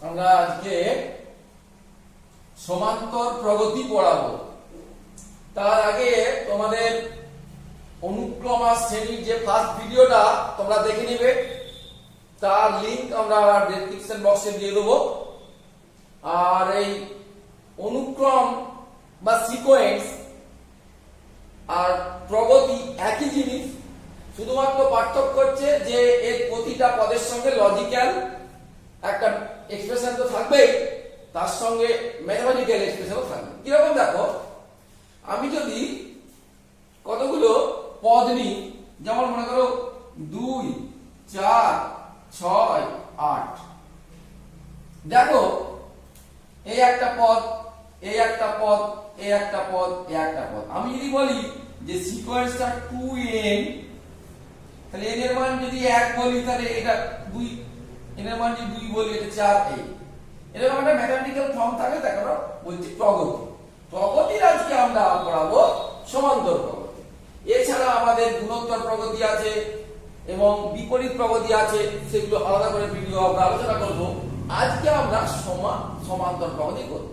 আমরা আজকে সমান্তর প্রগতি পড়াবো। তার আগে তোমাদের অনুক্রম আর শ্রেণীর যে ফার্স্ট ভিডিওটা তোমরা দেখে নিবে, তার লিংক আমরা ডেসক্রিপশন বক্সে দিয়ে দেবো। আর এই অনুক্রম বা সিকোয়েন্স আর প্রগতি একই জিনিস, শুধুমাত্র পার্থক্য হচ্ছে যে এর প্রতিটা পদের সঙ্গে লজিক্যাল একটা এক্সপ্রেশন তো থাকবেই, তার সঙ্গে ম্যাথমেটিক্যাল এক্সপ্রেশনও থাকবে। কিরকম দেখো, আমি যদি কতগুলো পদ নিই, যেমন মনে করো 2, 4, 6, 8, দেখো এই একটা পদ, এই একটা পদ, এই একটা পদ, এই একটা পদ। আমি যদি বলি যে সিকোয়েন্সটা 2n, তাহলে n এর মান যদি 1 বলি তাহলে এটা 2, n এর মান যদি 2 বলি এটা 4, এই এরকম একটা ম্যাথমেটিক্যাল ফর্ম থাকে। দেখো বলছি প্রগতি। প্রগতির আজকে আমরা পড়াবো সমান্তর প্রগতি। এছাড়া আমাদের গুণোত্তর প্রগতি আছে এবং বিপরীত প্রগতি আছে, সেগুলো আলাদা করে ভিডিও আমরা আলোচনা করব। আজকে আমরা সমান্তর প্রগতি করব।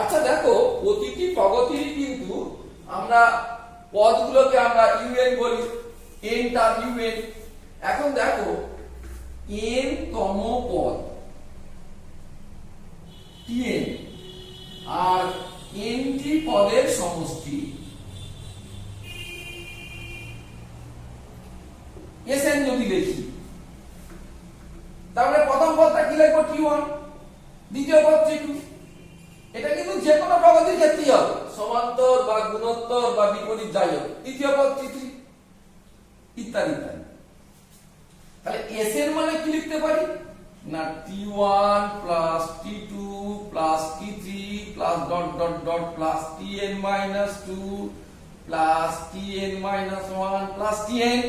আচ্ছা দেখো, প্রতিটি প্রগতির কিন্তু আমরা পদগুলোকে আমরা ইউএন বলি, n টা ইউএন। এখন দেখো n তম পদ tn আর n টি পদের সমষ্টি sn যদি দেখি, তাহলে প্রথম পদটা কি লিখবো t1, দ্বিতীয় পদ t2। এটা কিন্তু যে কোনো প্রগতির ক্ষেত্রেই হবে, সমান্তর বা গুণোত্তর বা বিপরীত যাই হোক। তৃতীয় পদ t3 ইত্যাদি ইত্যাদি। তাহলে sn মানে কি লিখতে পারি না, t1 plus t2 plus t3 plus dot dot dot plus tn minus 2 plus tn minus 1 plus tn।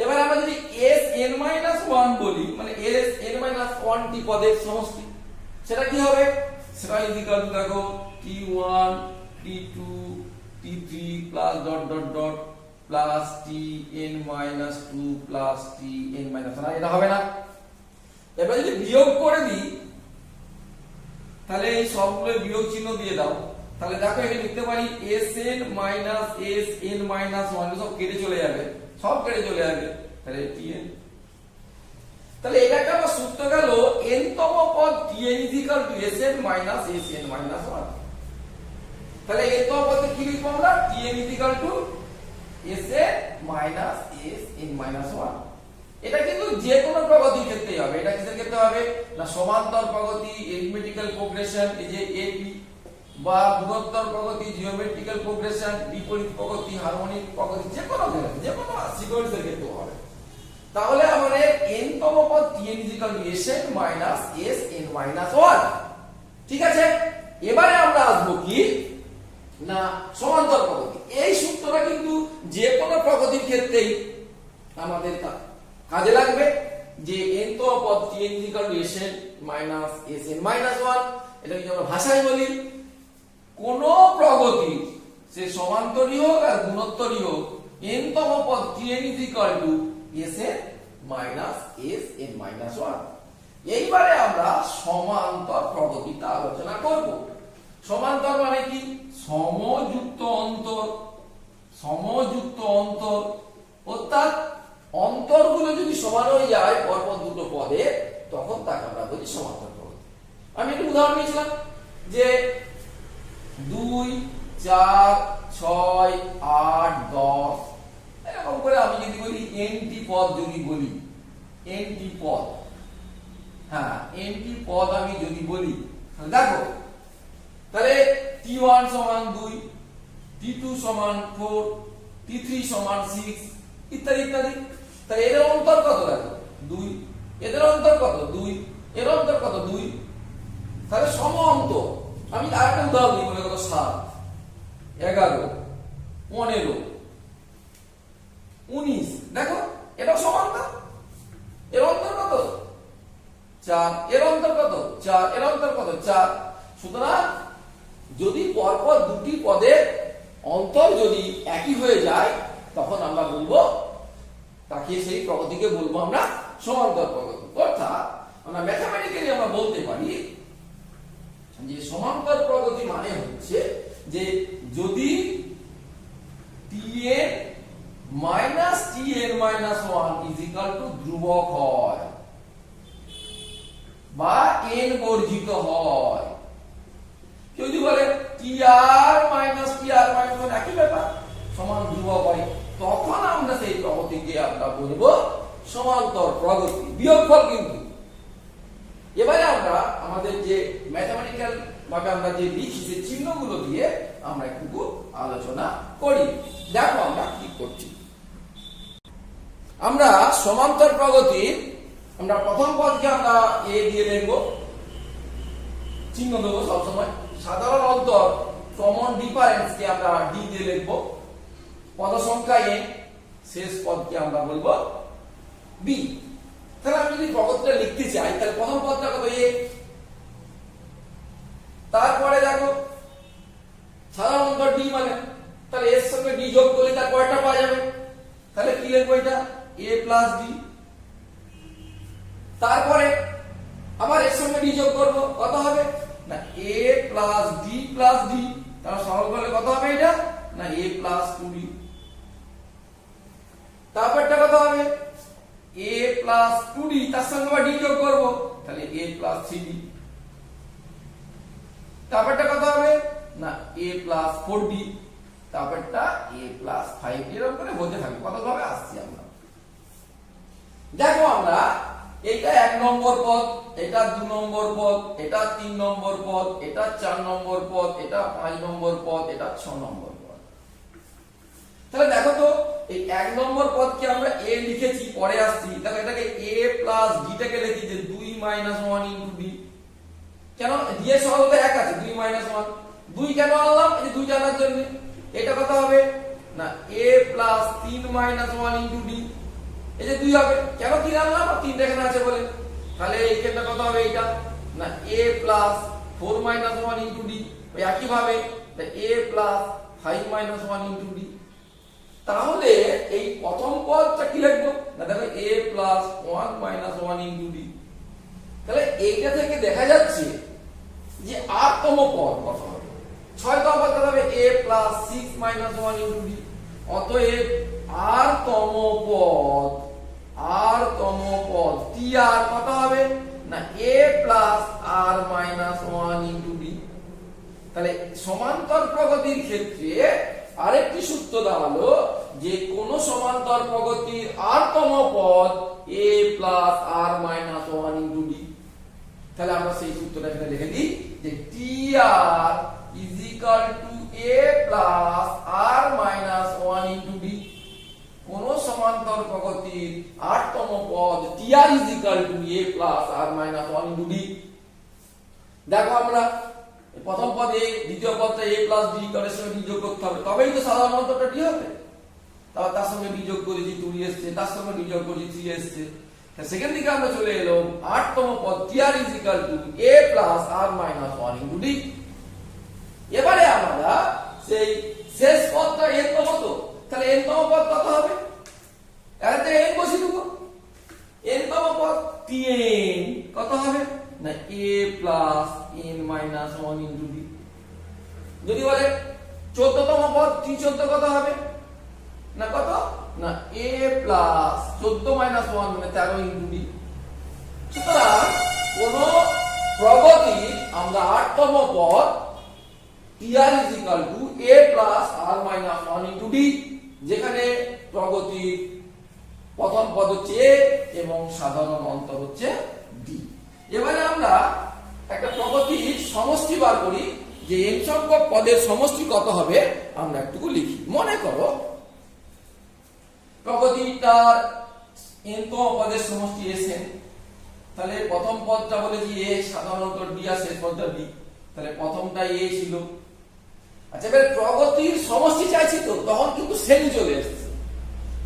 এবার আমরা যদি sn মাইনাস 1 বলি, মানে sn মাইনাস 1 টি পদের সমষ্টি, সেটা কি হবে? সেটা ইকুয়াল টু দেখো t1 t2 t3 plus dot dot dot plus tn minus 2 plus tn minus 1। এটা হবে না? এবার যদি বিয়োগ করে দিই, তাহলে এই সবগুলো বিয়োগ চিহ্ন দিয়ে দাও, তাহলে দেখো এখানে লিখতে পারি sn মাইনাস sn মাইনাস 1, সব কেটে চলে যাবে, সব কেটে চলে যাবে, তাহলে tn। তাহলে এটা একটা আমার সূত্র গেল, n তম পদ tn equal to sn minus sn minus 1। তাহলে n তম পদে কি লিখবো আমরা? tn equal to sn minus sn minus 1। এটা কিন্তু যে কোনো প্রগতির ক্ষেত্রেই হবে। এটা কিসের ক্ষেত্রে হবে না, সমান্তর প্রগতি, এরিথমেটিক্যাল প্রোগ্রেশন, এই যে এপি, বা গুণোত্তর প্রগতি, জিওমেট্রিক্যাল প্রোগ্রেশন, বিপরীত প্রগতি, হারমোনিক প্রগতি, যে কোনো ক্ষেত্রে, যে কোনো সিকোয়েন্সের ক্ষেত্রে হবে। তাহলে আমাদের n তম পদ tn equal to sn minus sn minus 1। ঠিক আছে, এবারে আমরা আসবো কি না, সমান্তর প্রগতি। এই সূত্রটা কিন্তু যে কোনো প্রগতির ক্ষেত্রেই আমাদের কাজে লাগবে, যে n তম পদ tn equal to sn minus sn minus 1। এটা যদি আমরা ভাষায় বলি, কোন প্রগতি সে সমান্তরী হোক আর গুণোত্তরী হোক, n তম পদ tn equal to sn minus sn minus 1। এইবারে আমরা সমান্তর প্রগতিটা আলোচনা করব। সমান্তর মানে কি? সমযুক্ত অন্তর। সমযুক্ত অন্তর অর্থাৎ অন্তরগুলো যদি সমান হয়ে যায় পরপর দুটো পদে, তখন তাকে আমরা বলি সমান্তর প্রগতি। আমি একটা উদাহরণ নিয়েছিলাম যে 2, 4, 6, 8, 10, এরকম করে আমি যদি বলি n টি পদ, যদি বলি n টি পদ, হ্যাঁ n টি পদ আমি যদি বলি, দেখো তাহলে t1 সমান 2, t2 সমান 4, t3 সমান 6 ইত্যাদি ইত্যাদি। তাহলে এর অন্তর কত? দেখো 2, এদের অন্তর কত? 2, এর অন্তর কত? 2। তাহলে সম অন্তর। আমি আরেকটা উদাহরণ দিই, মনে করো 7, 11, 15, 19, দেখো এটা সমান্তর। এর অন্তর কত? 4, এর অন্তর কত? 4, এর অন্তর কত? 4। সুতরাং যদি পরপর দুটি পদের অন্তর যদি একই হয়ে যায়, তখন আমরা বলবো তাকে, সেই প্রগতিকে বলবো আমরা সমান্তর প্রগতি। অর্থাৎ n বর্জিত হয়। কেউ যদি বলে টি আর মাইনাস একই ব্যাপার, সমান ধ্রুবক হয়, তখন আমরা সেই প্রগতিকে আমরা বলবো সমান্তর প্রগতি, বিয়োগফল কিন্তু। এবারে আমরা আমাদের যে ম্যাথমেটিক্যাল ভাবে আমরা যে লিখি যে চিহ্নগুলো দিয়ে আমরা একটু আলোচনা করি। দেখো আমরা কি করছি। আমরা সমান্তর প্রগতির আমরা প্রথম পদকে আমরা এ দিয়ে লিখবো, চিহ্ন দেবো সবসময়। সাধারণ অন্তর কমন ডিফারেন্স কে আমরা ডি দিয়ে লিখবো। পদ সংখ্যা এ, শেষ পদকে আমরা বলবো বি। তাহলে আমি যদি প্রগতিটা লিখতে চাই তাহলে প্রথম পদটা কত এ, তারপরে দেখো সাধারণ অন্তর ডি, মানে তাহলে এর সঙ্গে ডি যোগ করলে তার পরেরটা পাওয়া যাবে। তাহলে কি লিখবো, এটা এ প্লাস ডি। তারপরে আবার এর সঙ্গে ডি যোগ করবো, কত হবে না এ প্লাস ডি প্লাস ডি। তাহলে সরল করলে কত হবে এটা না এ প্লাস 2d। তারপরটা কত হবে a প্লাস 2d, তার সঙ্গে আবার d যোগ করব, তাহলে a প্লাস 3d। তারপরটা কত হবে না a প্লাস 4d, তারপরটা a প্লাস 5d, এরকম করে বলতে থাকি কতভাবে আসছি আমরা। দেখো আমরা এটা 1 নম্বর পদ, এটা 2 নম্বর পদ, এটা 3 নম্বর পদ, এটা 4 নম্বর পদ, এটা 5 নম্বর পদ, এটা 6 নম্বর পদ। তাহলে দেখো তো এই 1 নম্বর পদকে আমরা a লিখেছি, পরে আসছি। দেখো এটাকে a প্লাস d টাকে লিখি যে 2 1 ইনটু d। কেন d এর সহগটা 1 আছে, 2 1। 2 কেন আনলাম, এই 2 জানার জন্য। এটা কত হবে না a প্লাস 3 1 ইনটু d। এই যে 2 হবে, কেন 3 আনলাম, 3 এখানে আছে বলে। তাহলে এইখানটা কত হবে এটা না a প্লাস 4 1 ইনটু d। ওই একই ভাবে a প্লাস 5 1 ইনটু d। তাহলে এই প্রথম পদটা কি লিখবো না দেখো a প্লাস 1 1 ইনটু d। তাহলে এইটা থেকে দেখা যাচ্ছে যে 8 তম পদ কত হবে, 6 তম পদ কত হবে a প্লাস 6 1 ইনটু d। অতএব 8 তম পদ টি আর কত হবে না a plus r minus 1 into d। তাহলে সমান্তর প্রগতির ক্ষেত্রে আরেকটি সূত্র দাঁড়ালো যে কোন সমান্তর প্রগতির r তম পদ a plus r minus 1 into d। তাহলে আমরা সেই সূত্রটা এখানে লিখে দিই যে T R is equal to a plus r minus 1 into d। কোন সমান্তর প্রগতির 8 তম পদ T R is equal to a plus r minus 1 into d। দেখো আমরা প্রথম পদে দ্বিতীয় পদটা a প্লাস d করে সঙ্গে d যোগ করতে হবে, তবেই তো সাধারণ অন্তরটা d হবে। তার সঙ্গে d যোগ করেছি 2d এসেছে, তার সঙ্গে d যোগ করেছি 3 এসেছে। সেকেন্ড দিকে আমরা চলে এলো 8 তম পদ T R is equal to a plus r minus 1 into d। এবারে আমরা সেই শেষ পদটা n তম, তো তাহলে n তম পদ কত হবে, এখানে n বসিয়ে দেবো। n তম পদ tn কত হবে না a plus n minus 1 into d। যদি বলে 14 তম পদ t14 কত হবে না কত না a প্লাস 14 মাইনাস 1 মানে 13 ইনটু d। সুতরাং কোন প্রগতি আমরা 8 তম পদ tr is equal to a plus r minus 1 into d, যেখানে প্রগতি প্রথম পদ হচ্ছে a এবং সাধারণ অন্তর হচ্ছে d। এবারে আমরা একটা প্রগতির সমষ্টি বার করি যে n সংখ্যক পদের সমষ্টি কত হবে আমরা একটু লিখি। মনে করো প্রগতিটার n তম পদের সমষ্টি sn। তাহলে প্রথম পদটা বলেছি a, সাধারণ অন্তর d আর শেষ পদটা d। তাহলে প্রথমটা a ছিল। আচ্ছা এবার প্রগতির সমষ্টি চাইছি, তো তখন কিন্তু শ্রেণী চলে এসেছে।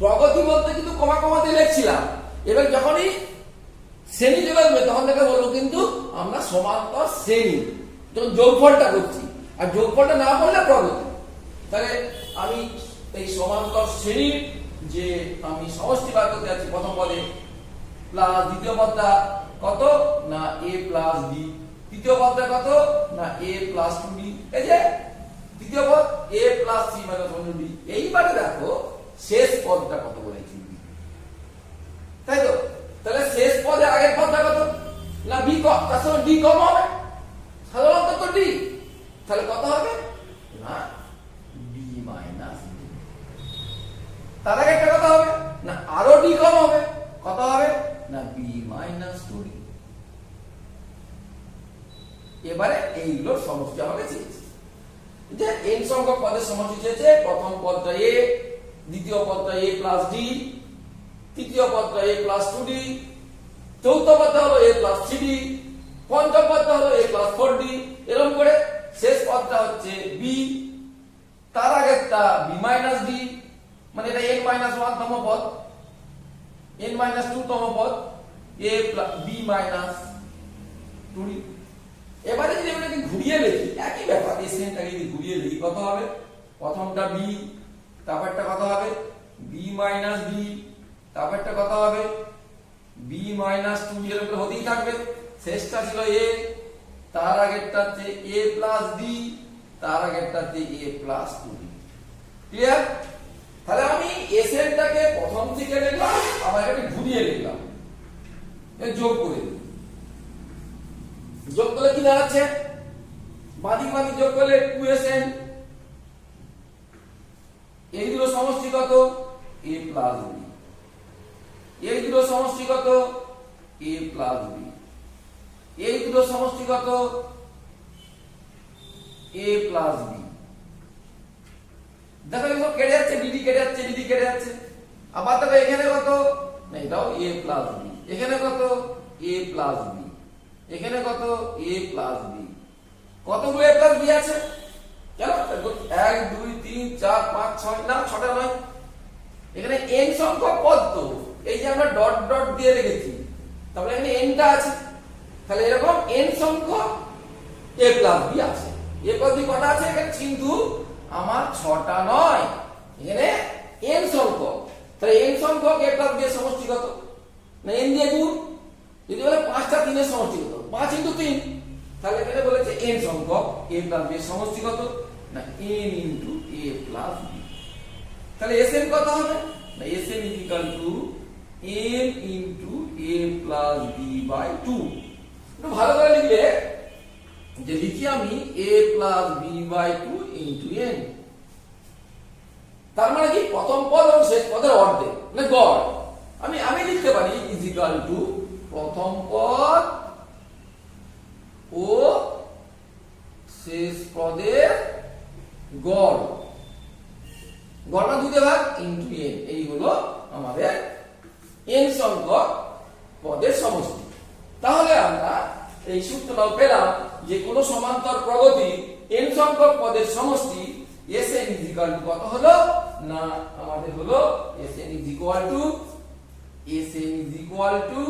প্রগতি বলতে কিন্তু কমা কমা দিয়ে লিখছিলাম, এবার যখনই শ্রেণী চলে আসবে তখন থেকে বলবো কিন্তু আমরা সমান্তর শ্রেণী, যখন যোগফলটা করছি। আর যোগফলটা না করলে প্রগতি। তাহলে আমি এই সমান্তর শ্রেণীর যে আমি সমষ্টি বার করতে যাচ্ছি, প্রথম পদে প্লাস দ্বিতীয় পদটা কত না a প্লাস d, তৃতীয় পদটা কত না a প্লাস 2d। এই যে তৃতীয় পদ a প্লাস 3 মাইনাস 1d। এইবারে দেখো শেষ পদটা কত বলেছি, তাই তো? তাহলে শেষ পদে আগের পদটা কত না বি কম, তার সঙ্গে ডি কম হবে, সাধারণত তো ডি, তাহলে কত হবে না বি মাইনাস ডি। তার আগে একটা কথা হবে না আরো ডি কম হবে, কত হবে না বি মাইনাস টু ডি। এবারে এইগুলোর সমষ্টি আমাকে চেয়েছে, যে n সংখ্যক পদের সমষ্টি চেয়েছে। প্রথম পদটা a, দ্বিতীয় পদটা a প্লাস d, তৃতীয় পদটা a প্লাস 2d, চতুর্থ পদটা হলো a প্লাস 3d, পঞ্চম পদটা হলো a প্লাস 4d, এরকম করে শেষ পদটা হচ্ছে b, তার আগেরটা b মাইনাস d, মানে এটা n মাইনাস 1 তম পদ, n মাইনাস 2 তম পদ, a plus b minus 2d। এবারে যদি আমরা ঘুরিয়ে লিখি একই ব্যাপার, এই সেনটাকে যদি ঘুরিয়ে লিখি কত হবে, প্রথমটা b, তারপরটা কত হবে b মাইনাস d, তারপরটা কত হবে b মাইনাস 2, এরকম হতেই থাকবে। শেষটা ছিল a, তার আগেরটা হচ্ছে a প্লাস d, তার আগেরটা হচ্ছে a প্লাস 2d। ক্লিয়ার? তাহলে আমি এসএনটাকে প্রথম থেকে লিখলাম, আবার এটাকে ঘুরিয়ে লিখলাম, যোগ করে দিই। যোগ করলে কি দাঁড়াচ্ছে, বাদিক বাদিক যোগ করলে 2SN, এই দুটো সমষ্টি কত a প্লাস b, এই দুটো সমষ্টি কত a প্লাস b, এই দুটো সমষ্টি কত a প্লাস b। দেখো এগুলো কেটে যাচ্ছে, ডিডি কেটে যাচ্ছে, ডিডি কেটে যাচ্ছে। আবার দেখো এখানে কত না এটাও a প্লাস b, এখানে কত a প্লাস b, এখানে কত a প্লাস b। কতগুলো a প্লাস b আছে জানো? 1 2 3 4 5 6, না 6টা নয়, এখানে n সংখ্যক পদ। তো এই যে আমরা ডট ডট দিয়ে রেখেছি, তাহলে এখানে n টা আছে, তাহলে এরকম n সংখ্যক a প্লাস b আছে। a প্লাস b কটা আছে এখানে, কিন্তু আমার 6টা নয়, এখানে n সংখ্যক। তাহলে n সংখ্যক a প্লাস b এর সমষ্টি কত না n দিয়ে গুণ, যদি বলে 5টা 3 এর সমষ্টি কত 5 * 3, তাহলে এখানে বলেছে n সংখ্যক a প্লাস b এর সমষ্টি কত না n * a প্লাস b। তাহলে Sn কত হবে না Sn n * a plus b by 2। একটু ভালো করে লিখলে যে লিখি আমি a plus b by 2 into n, তার মানে কি প্রথম পদ এবং শেষ পদের অর্ধেক মানে গড়। আমি লিখতে পারি ইজ ইকুয়াল টু প্রথম পদ ও শেষ পদের গড়, গড়টা দুতে ভাগ ইনটু n, এই হলো আমাদের n সংখ্যক পদের সমষ্টি। তাহলে আমরা এই সূত্রটাও পেলাম যে কোন সমান্তর প্রগতি n সংখ্যক পদের সমষ্টি Sn ইজ ইকুয়াল টু কত হলো না আমাদের হলো Sn is equal to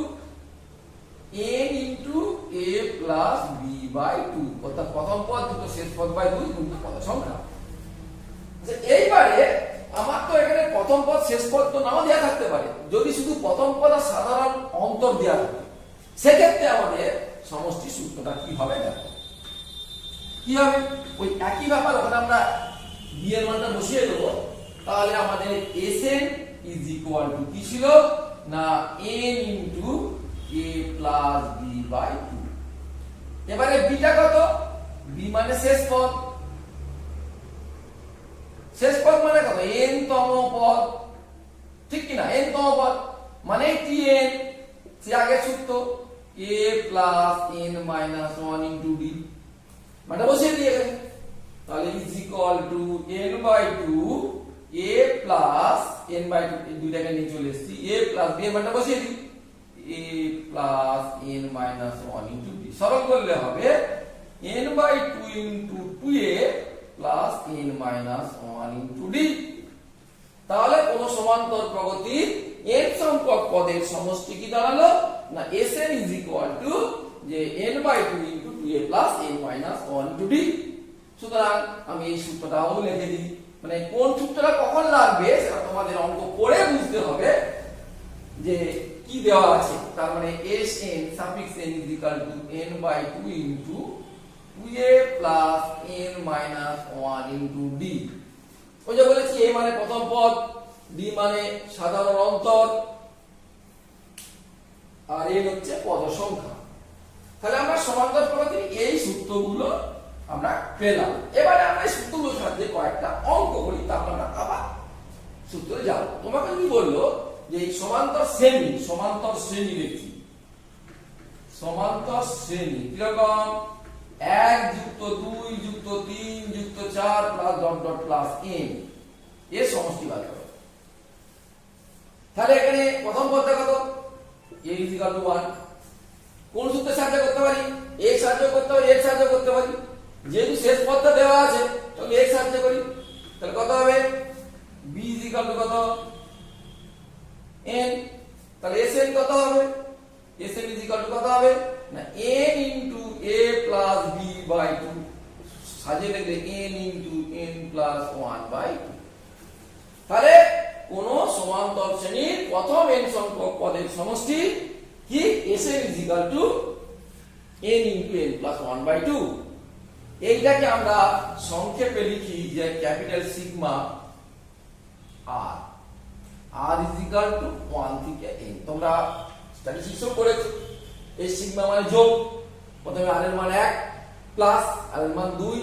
n into a plus b by 2, অর্থাৎ প্রথম পদ দুটো শেষ পদ বাই 2 গুণিত পদের সংখ্যা। আচ্ছা এইবারে আমার তো এখানে প্রথম পদ শেষ পদ তো নাও দেয়া থাকতে পারে, যদি শুধু প্রথম পদ আর সাধারণ অন্তর দেয়া থাকে সেক্ষেত্রে আমাদের সমষ্টি সূত্রটা কি হবে দেখো। কি হবে ওই একই ব্যাপার, ওখানে আমরা b এর মানটা বসিয়ে দেব। তাহলে আমাদের Sn ইজ ইকুয়াল টু কি ছিল না n into a plus b by 2। এবারে b টা কত, b মানে শেষ পদ, শেষ পদ মানে কত n তম পদ, ঠিক কি না n তম পদ মানে tn, সে আগে সূত্র a plus n minus 1 into d, মানে বসিয়ে দিয়ে গেছে। তাহলে is equal to n by 2 a plus n by 2 দুইটাকে নিয়ে চলে এসেছি, a প্লাস b এর মানটা বসিয়ে দিই a plus n minus 1 into d, সরল করলে হবে n by 2 into 2a plus n minus 1 into d। তাহলে কোন সমান্তর প্রগতি n সংখ্যক পদের সমষ্টি কি দাঁড়ালো না Sn ইজ ইকুয়াল টু যে n by 2 into 2a plus n minus 1 into d। সুতরাং আমি এই সূত্রটাও লিখে দিই, মানে কোন সূত্রটা কখন লাগবে সেটা তোমাদের অঙ্ক করে বুঝতে হবে যে কি দেওয়া আছে। তার মানে Sn suffix n is equal to n by 2 into 2a plus n minus 1 into d। ওই যে বলেছি a মানে প্রথম পদ, d মানে সাধারণ অন্তর, আর n হচ্ছে পদ সংখ্যা। তাহলে আমরা সমান্তরাল পদ্ধতির এই সূত্রগুলো আমরা পেলাম। এবারে আমরা এই সূত্রগুলোর সাহায্যে কয়েকটা অঙ্ক করি, তারপর আমরা আবার সূত্রে যাব। তোমাকে কি বললো যে এই সমান্তর শ্রেণী লিখি। সমান্তর শ্রেণী কিরকম? 1 যুক্ত 2 যুক্ত 3 যুক্ত 4 plus dot dot plus n এর সমষ্টি বার করো। তাহলে এখানে প্রথম পদটা কত? a = 1। কোন সূত্রে সাহায্য করতে পারি? a সাহায্য করতে পারি, x সাহায্য করতে পারি। যেহেতু শেষ পদটা দেওয়া আছে তাহলে x সাহায্য করি। তাহলে কত হবে? b = কত? n। তাহলে sn কত হবে? sn = কত হবে না n into a plus b by 2 সাজিয়ে লিখলে n into n plus 1 by 2। তাহলে কোন সমান্তর শ্রেণীর প্রথম n সংখ্যক পদের সমষ্টি কি? sn = n into n plus 1 by 2। এইটাকে আমরা সংক্ষেপে লিখি যে ক্যাপিটাল সিগমা r = 1 থেকে n। তোমরা স্ট্যাটিস্টিক্সও করেছো। এই সিগমা মানে যোগ, প্রথমে r এর মান 1 প্লাস r এর মান 2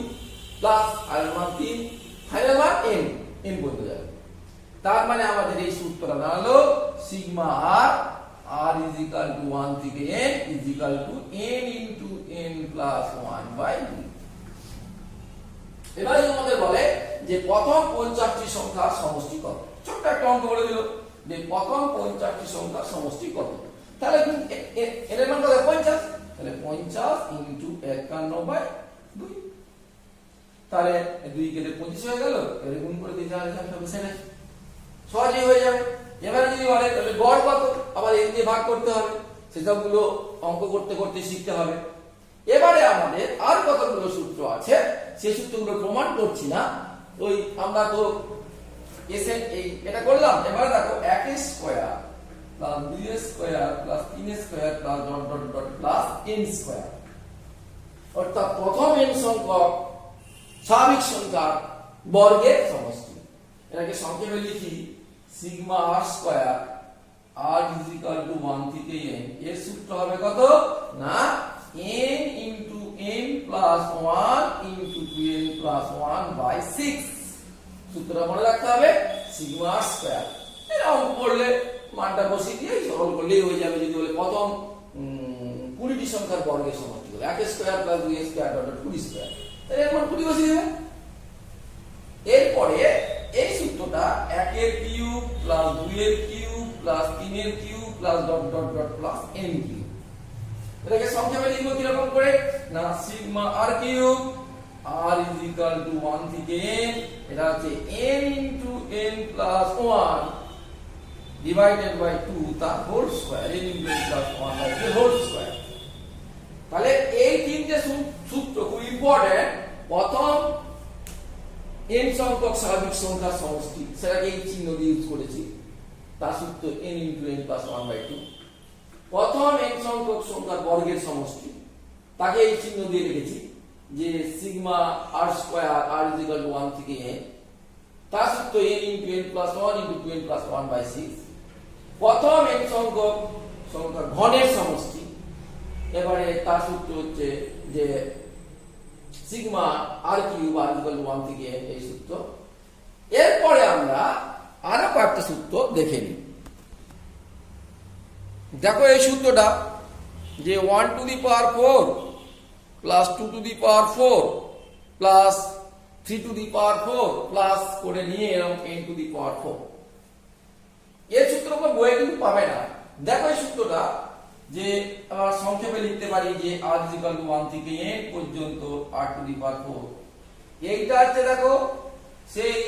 প্লাস r এর মান 3 ফাইনাল মান n পর্যন্ত যাবে। তার মানে আমাদের এই সূত্রটা দাঁড়ালো সিগমা r = 1 থেকে n = n into n plus 1 by 2। এবারে আমাদের বলে যে প্রথম 50টি সংখ্যার সমষ্টি কত। ছোট্ট একটা অঙ্ক বলে দিল যে প্রথম 50টি সংখ্যার সমষ্টি কত। তাহলে এর মান কত? 50। তাহলে 50 into 51/2। তাহলে 2 কেটে 25 হয়ে গেল। এর গুণ করে দিই তাহলে সব সেটা সহজেই হয়ে যাবে। এবারে যদি বলে তাহলে গড় কত, আবার এই দিয়ে ভাগ করতে হবে। সেসবগুলো অঙ্ক করতে করতে শিখতে হবে। এবারে আমাদের আর কতগুলো সূত্র আছে, সেই সূত্রগুলো প্রমাণ করছি না। ওই আমরা তো এসে এটা করলাম। এবারে দেখো 1 square plus 2 square plus 3 square plus dot dot dot plus n square, অর্থাৎ প্রথম n সংখ্যক স্বাভাবিক সংখ্যার বর্গের সমষ্টি। এটাকে সংক্ষেপে লিখি সিগমা r স্কয়ার r = 1 থেকে n। এর সূত্র হবে কত না n into n plus 1 into 2n plus 1 by 6। সূত্রটা মনে রাখতে হবে সিগমা r স্কয়ার। এটা অঙ্ক করলে মানটা বসিয়ে দিয়ে সরল করলেই হয়ে যাবে। যদি বলে প্রথম 20টি সংখ্যার বর্গের সমষ্টি হলো 1 square plus 2 square dot 20 square, তাহলে এর মান 20 বসিয়ে দেবে। এরপরে এই সূত্রটা 1 এর কিউব প্লাস 2 এর কিউব প্লাস 3 এর cube plus dot dot dot plus n cube. এটাকে সংক্ষেপে লিখব কিরকম করে না সিগমা r কিউব r = 1 থেকে n, এটা হচ্ছে n into n plus 1 divided by 2 তার whole square, n into n plus 1 by 2 whole square. তাহলে এই তিনটে সূত্র খুব ইম্পর্টেন্ট। প্রথম n সংখ্যক স্বাভাবিক সংখ্যার সমষ্টি, সেটাকে এই চিহ্ন দিয়ে ইউজ করেছি, তার সূত্র n into n plus 1 by 2। প্রথম n সংখ্যক সংখ্যার বর্গের সমষ্টি, তাকে এই চিহ্ন দিয়ে লিখেছি যে সিগমা r স্কয়ার r = 1 থেকে n, তার সূত্র n into n plus 1 into 2n plus 1 by 6। প্রথম n সংখ্যক সংখ্যার ঘনের সমষ্টি, এবারে তার সূত্র হচ্ছে যে সিগমা r কিউব r = 1 থেকে n, এই সূত্র। এরপরে আমরা আরো কয়েকটা সূত্র দেখে নিই। দেখো এই সূত্রটা যে 1 to the power 4 plus 2 to the power 4 plus 3 to the power 4 plus করে নিয়ে এরকম n to the power 4, এই সূত্রটা বইয়ে কিন্তু পাবে না। দেখো এই সূত্রটা যে আমরা সংক্ষেপে লিখতে পারি যে r = 1 থেকে n পর্যন্ত r to the power 4। এইটা হচ্ছে দেখো সেই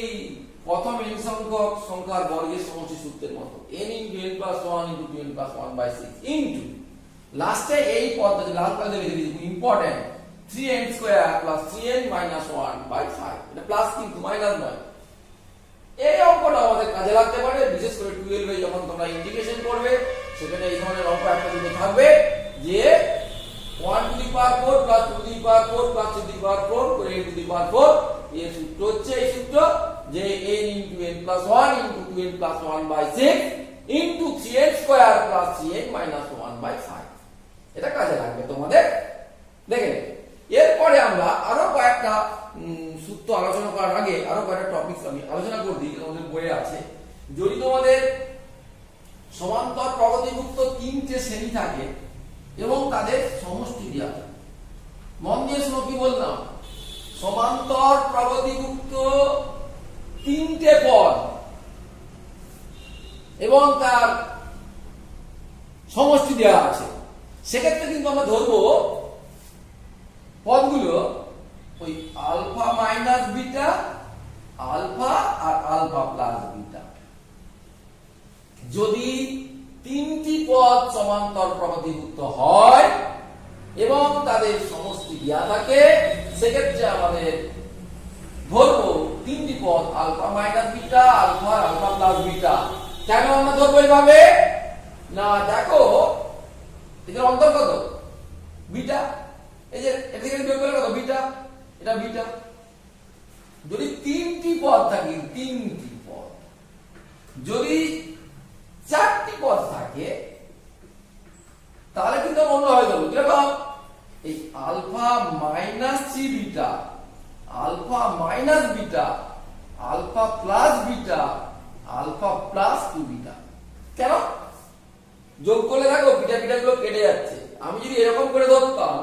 প্রথম n সংখ্যক সংখ্যার বর্গের সমষ্টি সূত্রের মতো, n into n plus 1 into 2n plus 1 by 6 into লাস্টে এই পদ্ধতি লাল কালারে লিখে দিই, important, 3n square plus 3n minus 1 by 5। এটা প্লাস কিন্তু মাইনাস নয়। এই অঙ্কটা আমাদের কাজে লাগতে পারে, বিশেষ করে 12 এ যখন তোমরা ইন্টিগ্রেশন করবে, সেখানে এই ধরনের অঙ্ক একটা দিতে থাকবে যে 1 to the power 4 plus 2 to the power 4 plus 3 to the power 4 করে n to the power 4। এই সূত্র হচ্ছে এই সূত্র যে n into n plus 1 into 2n plus 1 by 6 into 3n square plus 3n minus 1 by 5। এটা কাজে লাগবে তোমাদের। দেখে এরপরে আমরা আরো কয়েকটা সূত্র আলোচনা করার আগে আরো কয়েকটা টপিক আমি আলোচনা করে দিই, তোমাদের বইয়ে আছে। যদি তোমাদের সমান্তর প্রগতিভুক্ত 3টে শ্রেণী থাকে এবং তাদের সমষ্টি দেওয়া থাকে, মন দিয়ে শোনো কি বললাম, সমান্তর প্রগতিভুক্ত 3টে পদ এবং তার সমষ্টি দেওয়া আছে, সেক্ষেত্রে কিন্তু আমরা ধরবো পদগুলো ওই আলফা মাইনাস বিটা, আলফা আর আলফা প্লাস বিটা। যদি 3টি পদ সমান্তর প্রগতিভুক্ত হয় এবং তাদের সমষ্টি দেওয়া থাকে, সেক্ষেত্রে আমাদের ধরবো 3টি পদ আলফা মাইনাস বিটা, আলফা আর আলফা প্লাস বিটা। কেন আমরা ধরবো এইভাবে? না দেখো, এদের অন্তর্গত বিটা, এই যে এদিকে বিয়োগ করলে কত বিটা, এটা বিটা। যদি 3টি পদ থাকে, 3টি পদ, যদি 4টি পদ থাকে তাহলে কিন্তু অন্য হয়ে যাবে। কিরকম? এই alpha minus 3 beta, alpha minus beta, alpha plus beta, alpha plus 2 beta. কেন? যোগ করলে দেখো বিটা বিটা গুলো কেটে যাচ্ছে। আমি যদি এরকম করে ধরতাম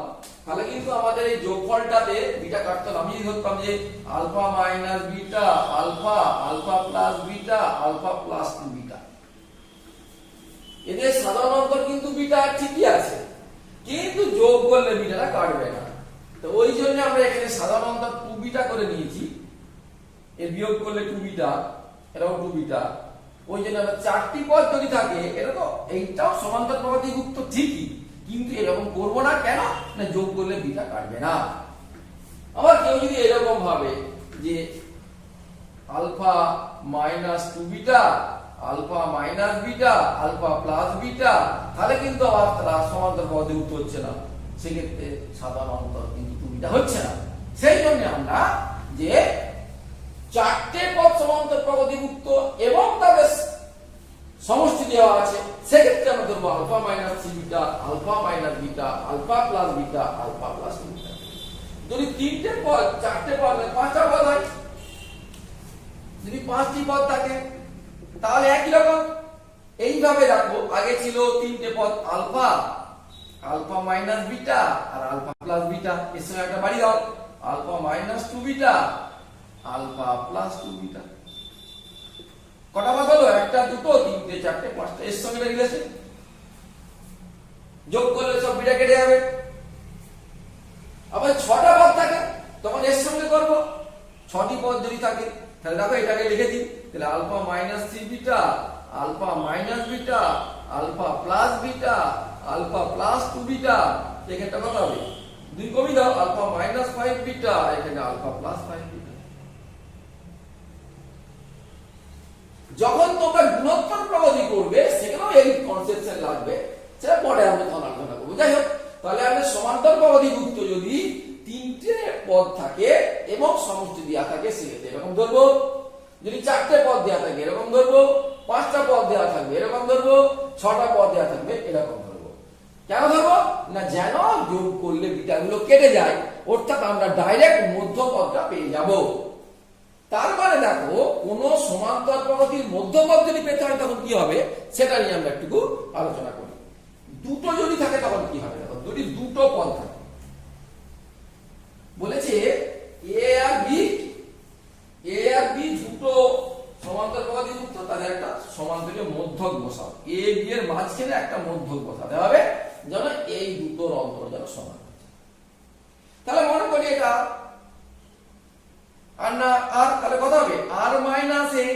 তাহলে কিন্তু আমাদের এই যোগফলটাতে বিটা কাটতো না। আমি যদি ধরতাম যে alpha minus beta, alpha, alpha plus beta, alpha plus 2 beta, এদের সাধারণ অন্তর কিন্তু বিটা ঠিকই আছে, কিন্তু যোগ করলে বিটাটা কাটবে না। তো ওই জন্য আমরা এখানে সাধারণ অন্তর 2 বিটা করে নিয়েছি, এর বিয়োগ করলে 2 বিটা, এটাও 2 বিটা। ওই জন্য আমরা 4টি পদ যদি থাকে, এটা তো এইটাও সমান্তর প্রগতিভুক্ত ঠিকই, কিন্তু এরকম করবো না। কেন? না যোগ করলে বিটা কাটবে না। আবার কেউ যদি এরকম ভাবে যে alpha minus 2 beta, alpha minus beta, alpha plus beta, তাহলে কিন্তু আবার তারা সমান্তর প্রগতিভুক্ত হচ্ছে না, সেক্ষেত্রে সাধারণ অন্তর কিন্তু 2 বিটা হচ্ছে না। সেই জন্য আমরা যে 4টে পদ সমান্তর প্রগতিভুক্ত এবং তাদের সমষ্টি দেওয়া আছে, সেক্ষেত্রে আমরা ধরবো alpha minus 3 beta, alpha minus beta, alpha plus beta, alpha plus beta. যদি 3টে পদ, 4টে পদ, 5টা পদ হয়, যদি 5টি পদ থাকে তাহলে একই রকম এইভাবে রাখবো। আগে ছিল 3টে পদ আলফা, আলফা মাইনাস বিটা আর আলফা প্লাস বিটা। এর সঙ্গে একটা বাড়ি দাও, alpha minus 2 beta, alpha plus 2 beta. কটা পদ হলো? 1টা, 2টো, 3টে, 4টে, 5টা। এর সঙ্গে রিলেশন যোগ করলে সব বিটা কেটে যাবে। আবার 6টা পদ থাকে তখন এর সঙ্গে করব। 6টি পদ যদি থাকে তাহলে দেখো এটাকে লিখে দিই, তাহলে alpha minus 3 beta, alpha minus beta, alpha plus beta, alpha plus 2 beta. এখানে কত হবে? 2 কমই দাও, আলফা মাইনাস 5 বিটা, এখানে আলফা প্লাস 5 বিটা। যখন তোমরা গুণোত্তর প্রগতি করবে সেখানেও এই কনসেপশন লাগবে, সেটা পরে আমরা তখন আলোচনা করবো। যাই হোক, তাহলে আমরা সমান্তর প্রগতিভুক্ত যদি 3টে পদ থাকে এবং সমষ্টি দেওয়া থাকে, সেক্ষেত্রে এরকম ধরবো। যদি 4টে পদ দেওয়া থাকে এরকম ধরবো, 5টা পদ দেওয়া থাকবে এরকম ধরবো, 6টা পদ দেওয়া থাকবে এরকম ধরবো। কেন ধরবো? না যেন যোগ করলে বিটাগুলো কেটে যায়, অর্থাৎ আমরা ডাইরেক্ট মধ্য পদটা পেয়ে যাব। তার মানে দেখো, কোন সমান্তর প্রগতির মধ্যপদ যদি পেতে হয় তখন কি হবে সেটা নিয়ে আমরা একটু আলোচনা করি। দুটো যদি থাকে তখন কি হবে? দেখো, যদি দুটো পদ থাকে, বলেছে এ আর বি দুটো সমান্তর প্রগতিযুক্ত, তাদের একটা সমান্তরীয় মধ্যক বসাও। এ বি এর মাঝখানে একটা মধ্যক বসাতে হবে যেন এই দুটোর অন্তর যেন সমান। তাহলে মনে করি এটা আর না আর, তাহলে কত হবে? আর মাইনাস এ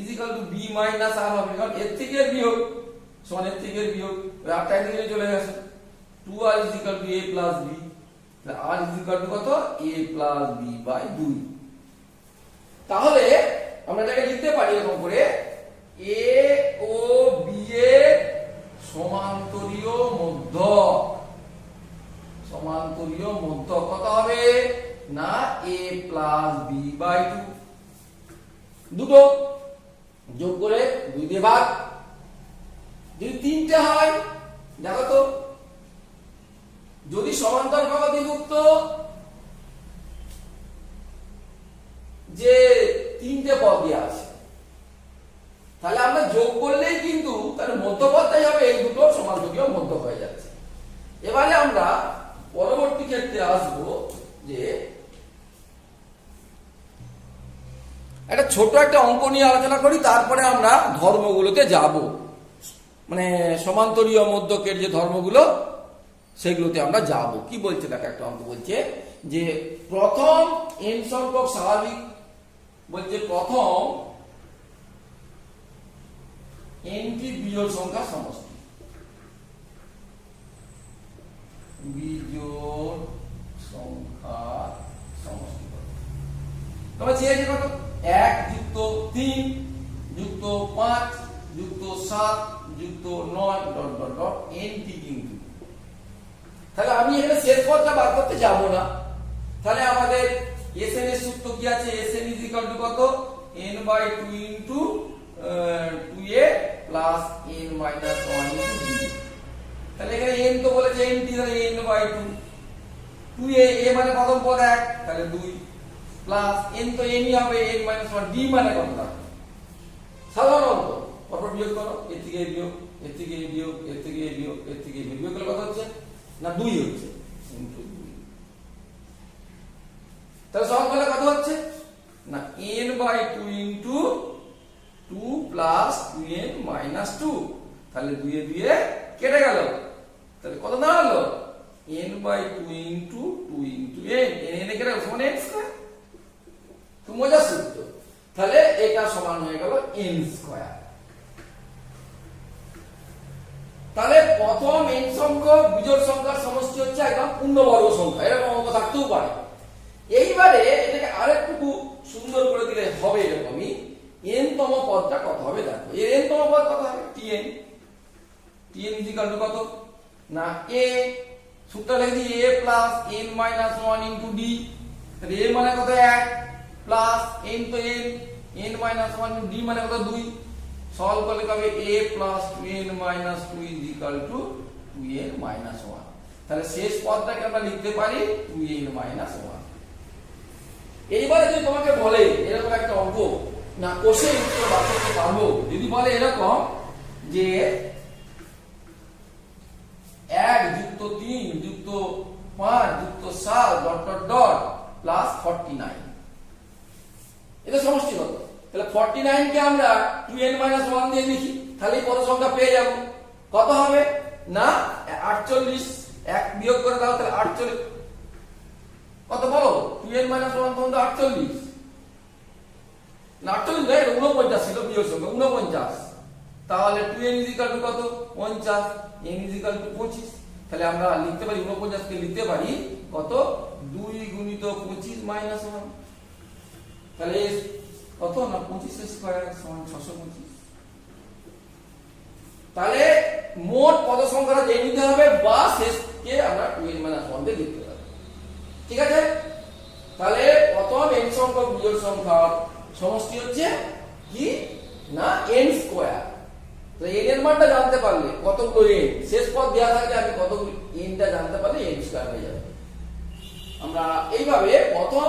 ইজিক্যাল টু বি মাইনাস আর হবে, কারণ এর থেকে এর বিয়োগ সমান এর থেকে এর বিয়োগ, আরটা একদিকে চলে গেছে। 2r equal to a plus b, আর ইজিক্যাল টু কত? a plus b by 2। তাহলে আমরা এটাকে লিখতে পারি এরকম করে, a ও b এর সমান্তরীয় মধ্যক। সমান্তরীয় মধ্যক কত হবে? না a প্লাস b বাই 2। দুটো যোগ করে 2 দিয়ে ভাগ। যদি 3টে হয়, দেখো তো যদি সমান্তর প্রগতিযুক্ত যে তিনটে পদ দেওয়া আছে, তাহলে আমরা যোগ করলেই কিন্তু তার মধ্যপদটাই হবে এই দুটো সমান্তরীয় মধ্য হয়ে যাচ্ছে। এবারে আমরা পরবর্তী ক্ষেত্রে আসবো যে একটা ছোট একটা অঙ্ক নিয়ে আলোচনা করি, তারপরে আমরা ধর্মগুলোতে যাব, মানে সমান্তরীয় মধ্যকের যে ধর্মগুলো সেগুলোতে আমরা যাব। কি বলছে দেখো, একটা অঙ্ক বলছে যে প্রথম n সংখ্যক স্বাভাবিক, বলছে প্রথম nটি বিজোড় সংখ্যা সমষ্টি, বিজোড় সংখ্যা সমষ্টি তবে চেয়েছে কত, 1 যুক্ত 3 যুক্ত 5 যুক্ত 7 যুক্ত 9 ডট ডট ডট nটি কিন্তু। তাহলে আমি এখানে শেষ পদটা বার করতে যাব না, তাহলে আমাদের Sn এর সূত্র কি আছে, Sn কত, n/2 into 2a plus n - 1 into b। তাহলে এখানে n তো বলেছে nt, তাহলে n/2, 2a a মানে প্রথম পদ 1, তাহলে 2 প্লাস n তো n ই হবে, n - 1, d মানে কত থাকবে সাধারণত পরপর বিয়োগ করো, এর থেকে বিয়োগ, এর থেকে বিয়োগ, এর থেকে বিয়োগ, এর থেকে বিয়োগ করলে কত হচ্ছে না 2 হচ্ছে ইনটু 2। তাহলে সব করলে কত হচ্ছে না n/2 into 2 plus 2n minus 2, তাহলে 2 এ 2 এ কেটে গেল, তাহলে কত দাঁড়ালো n/2 into 2 into n, n কেটে গেল সমান n স্কয়ার। তো মজার সূত্র, তাহলে এটা সমান হয়ে গেল n স্কয়ার। তাহলে প্রথম n সংখ্যক বিজোড় সংখ্যার সমষ্টি হচ্ছে একদম পূর্ণবর্গ সংখ্যা, এরকম অঙ্ক থাকতেও পারে। এইবারে এটাকে আরেকটু সুন্দর করে দিলে হবে এরকমই, n তম পদটা কত হবে দেখো, এর n তম পদ কত হবে, tn, tn ইকুয়াল টু কত না a, সূত্র লিখে দিই a plus n minus 1 into d, তাহলে a মানে কত 1 প্লাস n তো n মাইনাস 1 ইনটু d মানে কত 2, সলভ করলে হবে a plus 2n minus 2 is equal two 2n minus 1। তাহলে শেষ পদটাকে আমরা লিখতে পারি 2n মাইনাস 1। এইবারে যদি তোমাকে বলে এরকম একটা অঙ্ক না কোষে উত্তর বার করতে পারবো, যদি বলে এরকম যে 1 যুক্ত 3 যুক্ত 5 যুক্ত 7 ডট ডট ডট প্লাস 49, এটা সমষ্টি কত, তাহলে 49 কে আমরা 2n - 1 দিয়ে লিখি, তাহলে এই পদ সংখ্যা পেয়ে যাব। কত হবে না 48, 1 বিয়োগ করে দাও, তাহলে 48 কত বলো, 2n - 1 তখন তো 48 না, 48 নয় 49 ছিল বিয়োগ সংখ্যা 49, তাহলে 2n কত 50, n 25। তাহলে আমরা লিখতে পারি 49 কে লিখতে পারি কত 2 গুণিত 25 মাইনাস 1, তাহলে কত না 25 স্কয়ার সমান 625। তাহলে মোট পদ সংখ্যাটা দিয়ে নিতে হবে বা শেষকে আমরা 2n - 1 দিয়ে লিখতে হবে, ঠিক আছে। তাহলে প্রথম n সংখ্যক বিজোড় সংখ্যার সমষ্টি হচ্ছে কি না n স্কয়ার। তো n এর মানটা জানতে পারলে কতগুলো n, শেষ পদ দেওয়া থাকলে আমি কতগুলো n টা জানতে পারলে n স্কয়ার হয়ে যাবে। আমরা এইভাবে প্রথম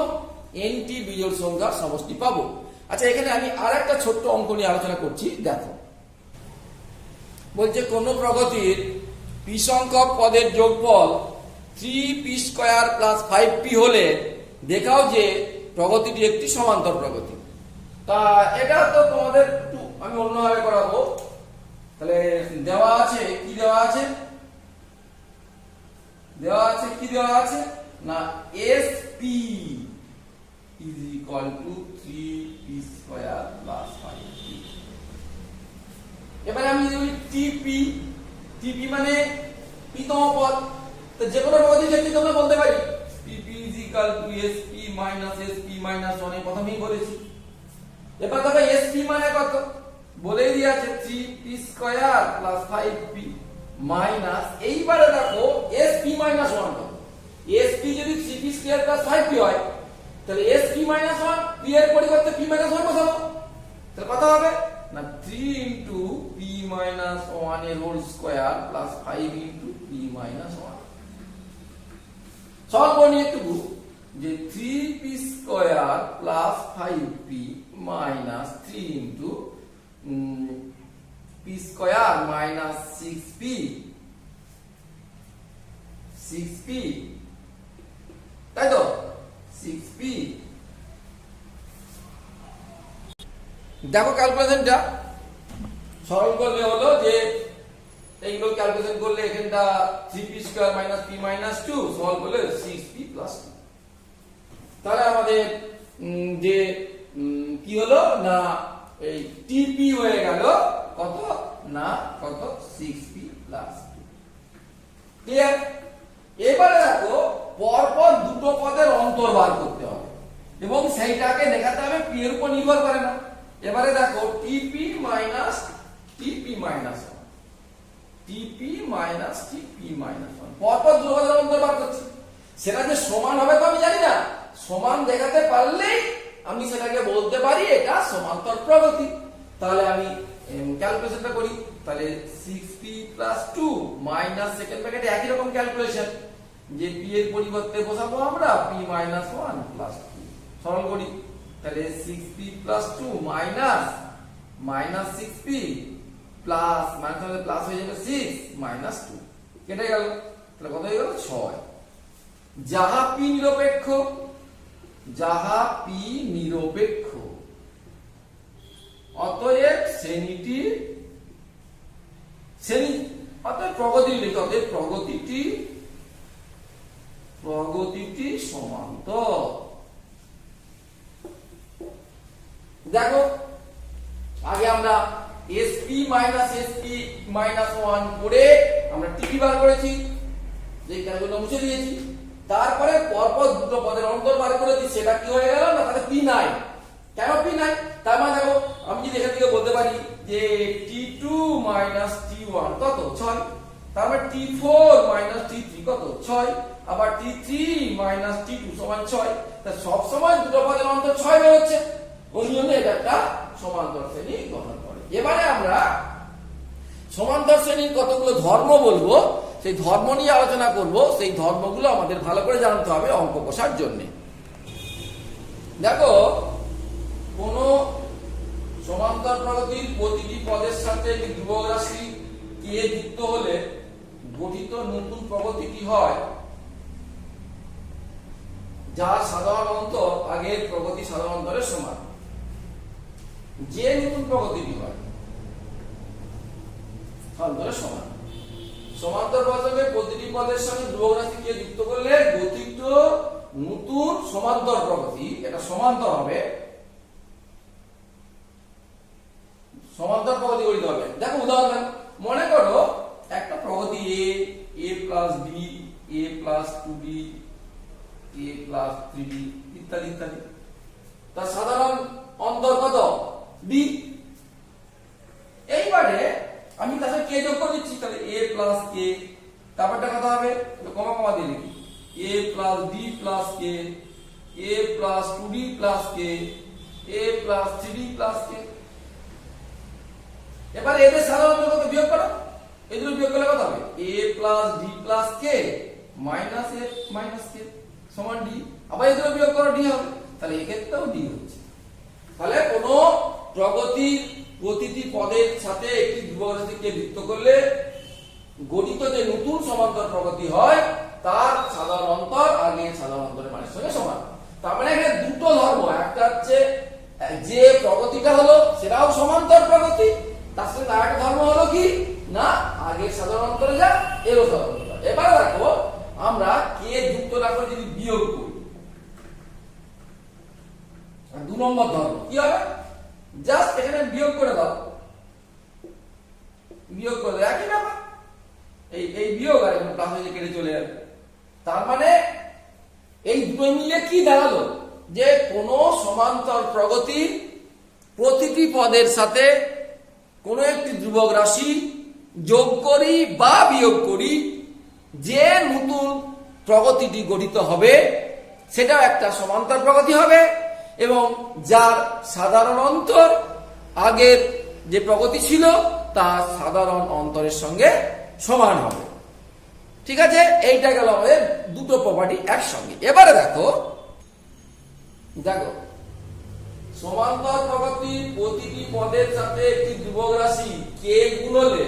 nটি বিজোড় সংখ্যার সমষ্টি পাবো। আচ্ছা, এখানে আমি আরেকটা ছোট্ট অঙ্ক নিয়ে আলোচনা করছি, দেখো বলছে কোন প্রগতির p সংখ্যক পদের যোগফল 3p স্কয়ার প্লাস 5p হলে দেখাও যে প্রগতিটি একটি সমান্তর প্রগতি। তা এটা তো তোমাদের একটু আমি অন্যভাবে করাবো। তাহলে দেওয়া আছে কি, দেওয়া আছে কি দেওয়া আছে না sp is equal to 3p square plus 5p। এবারে আমি যদি বলি tp মানে p-তম পদ, তো যে কোনো প্রগতির ক্ষেত্রে তোমরা বলতে পারি tp is equal to sp minus sp minus 1, এই প্রথমেই বলেছি। এবার দেখো sp মানে কত বলেই দিয়েছে 3p square plus 5p minus, এইবারে দেখো sp minus 1 কত, sp যদি 3p স্কয়ার প্লাস 5p হয় তাহলে sp minus 1 p এর পরিবর্তে p minus 1 বসাবো, তাহলে কত হবে না 3 into p minus 1 এর whole square plus 5 into p minus 1। Solve করে নিয়ে একটু যে 3p square plus 5p minus 3 into p square minus 6p তাই তো 6p। দেখো ক্যালকুলেশনটা সরল করলে হলো যে এইগুলো ক্যালকুলেশন করলে এখানটা 3p square minus p minus 2 solve করলে 6p প্লাস 2। তাহলে আমাদের যে কি হলো না এই tp হয়ে গেল কত না কত 6p প্লাস 2। ক্লিয়ার? এবারে দেখো পরপর দুটো পদের অন্তর বার করতে হবে এবং সেইটাকে দেখাতে হবে p এর উপর নির্ভর করে না। এবারে দেখো tp মাইনাস 1 পরপর দুটো পদের অন্তর বার করছি। সেটা যে সমান হবে তো আমি জানি না, সমান দেখাতে পারলেই আমি সেটাকে বলতে পারি এটা সমান্তর প্রগতি। তাহলে আমি ক্যালকুলেশনটা করি, তাহলে 6p প্লাস 2 মাইনাস সেকেন্ড ব্র্যাকেটে একই রকম ক্যালকুলেশন যে p এর পরিবর্তে বসাবো আমরা p মাইনাস 1 প্লাস 2 সরল করি। তাহলে 6p plus 2 minus 6p plus minus plus হয়ে যাবে 6 মাইনাস 2 কেটে গেল। তাহলে কত হয়ে গেল 6। যাহা p নিরপেক্ষ অতএব প্রগতিটি সমান্তর। দেখো আগে আমরা sp মাইনাস 1 করে আমরা tp বার করেছি, যে এখানে মুছে দিয়েছি। তারপরে পরপর দুটো পদের অন্তর বার করেছি, সেটা কি হয়ে গেল না তাহলে p9। কেন p9? তার মানে দেখো আমি যদি এখান থেকে বলতে পারি যে t2 মাইনাস t1 কত 6, তারপরে t4 মাইনাস t3 কত 6, আবার t3 মাইনাস t2 সমান 6। তা সব সময় দুটো পদের অন্তর 6 বের হচ্ছে, ওই জন্য এটা একটা সমান্তর শ্রেণী গঠন করে। এবারে আমরা সমান্তর শ্রেণীর কতগুলো ধর্ম বলবো, সেই ধর্ম নিয়ে আলোচনা করব। সেই ধর্মগুলো আমাদের ভালো করে জানতে হবে অঙ্ক কষার জন্য। দেখো কোন সমান্তর প্রগতির প্রতিটি পদের সাথে একটি ধ্রুবক রাশি k যুক্ত হলে গঠিত নতুন প্রগতিটি হয় যার সাধারণ অন্তর আগের প্রগতি সাধারণ অন্তরের সমান। যে নতুন প্রগতিটি হয় অন্তরের সমান। সমান্তর প্রগতিতে প্রতিটি পদের সঙ্গে ধ্রুবক রাশি k যুক্ত করলে গঠিত নতুন সমান্তর প্রগতি, এটা সমান্তর হবে, সমান্তর প্রগতি গঠিত হবে। দেখো উদাহরণ মনে করো একটা প্রগতি a plus b, a plus 2b, a plus 3b ইত্যাদি ইত্যাদি। তার সাধারণ অন্তর কত b। এইবারে আমি তার সাথে k যোগ করে দিচ্ছি, তাহলে a প্লাস k, তারপরটা কত হবে কমা কমা দিয়ে লিখি a plus b plus k, a plus 2b plus k, a plus 3b plus k। এবার এদের সাধারণ অন্তর বিয়োগ করো, এগুলো বিয়োগ করলে কত হবে a plus d plus k minus a minus k সমান d। আবার এগুলো বিয়োগ করো d হবে, তাহলে এক্ষেত্রেও d হচ্ছে। তাহলে কোন প্রগতির প্রতিটি পদের সাথে একটি ধ্রুবক রাশিকে যুক্ত করলে গঠিত যে নতুন সমান্তর প্রগতি হয় তার সাধারণ অন্তর আগের সাধারণ অন্তরের মানের সঙ্গে সমান। তার মানে এখানে দুটো ধর্ম, একটা হচ্ছে যে প্রগতিটা হলো সেটাও সমান্তর প্রগতি, তার সঙ্গে আরেকটা ধর্ম হলো কি না আগের সাধারণ অন্তরে যা এরও সাধারণ অন্তর। এবারে দেখো আমরা কে যুক্ত না করে যদি বিয়োগ করি, দু নম্বর ধর্ম কি হবে, জাস্ট এখানে বিয়োগ করে দাও, বিয়োগ করে দাও একই ব্যাপার, এই বিয়োগ আর এখানে প্লাস হয়ে কেটে চলে যাবে। তার মানে এই দুটো মিলে কি দাঁড়ালো যে কোন সমান্তর প্রগতির প্রতিটি পদের সাথে কোন একটি ধ্রুবক রাশি যোগ করি বা বিয়োগ করি, যে নতুন প্রগতিটি গঠিত হবে সেটাও একটা সমান্তর প্রগতি হবে এবং যার সাধারণ অন্তর আগের যে প্রগতি ছিল তা সাধারণ অন্তরের সঙ্গে সমান হবে। ঠিক আছে, এইটা গেল আমাদের দুটো প্রপার্টি একসঙ্গে। এবারে দেখো দেখো সমান্তর প্রগতির প্রতিটি পদের সাথে একটি ধ্রুবক রাশি কে গুণলে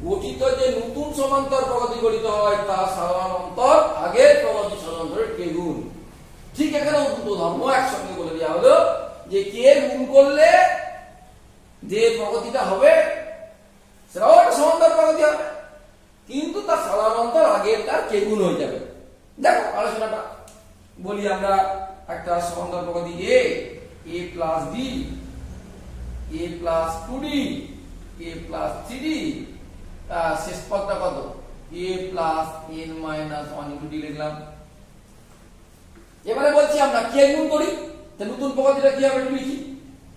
গঠিত যে নতুন সমান্তর প্রগতি গঠিত হয় তা সাধারণ অন্তর আগের প্রগতি সাধারণের কে গুণ। ঠিক এখানেও দুটো ধর্ম একসঙ্গে বলে দেওয়া হলো যে কে গুণ করলে যে প্রগতিটা হবে সেটাও একটা সমান্তর প্রগতি হবে, কিন্তু তার সাধারণ অন্তর আগেরটা কে গুণ হয়ে যাবে। দেখো আলোচনাটা বলি আমরা। একটা সমান্তর প্রগতি A plus B, A plus 2d, A plus 3d, শেষ পদটা কত A plus n minus 1 into d লিখলাম। এবারে বলছি আমরা কে গুণ করি, তাহলে নতুন প্রগতিটা কি হবে একটু লিখি।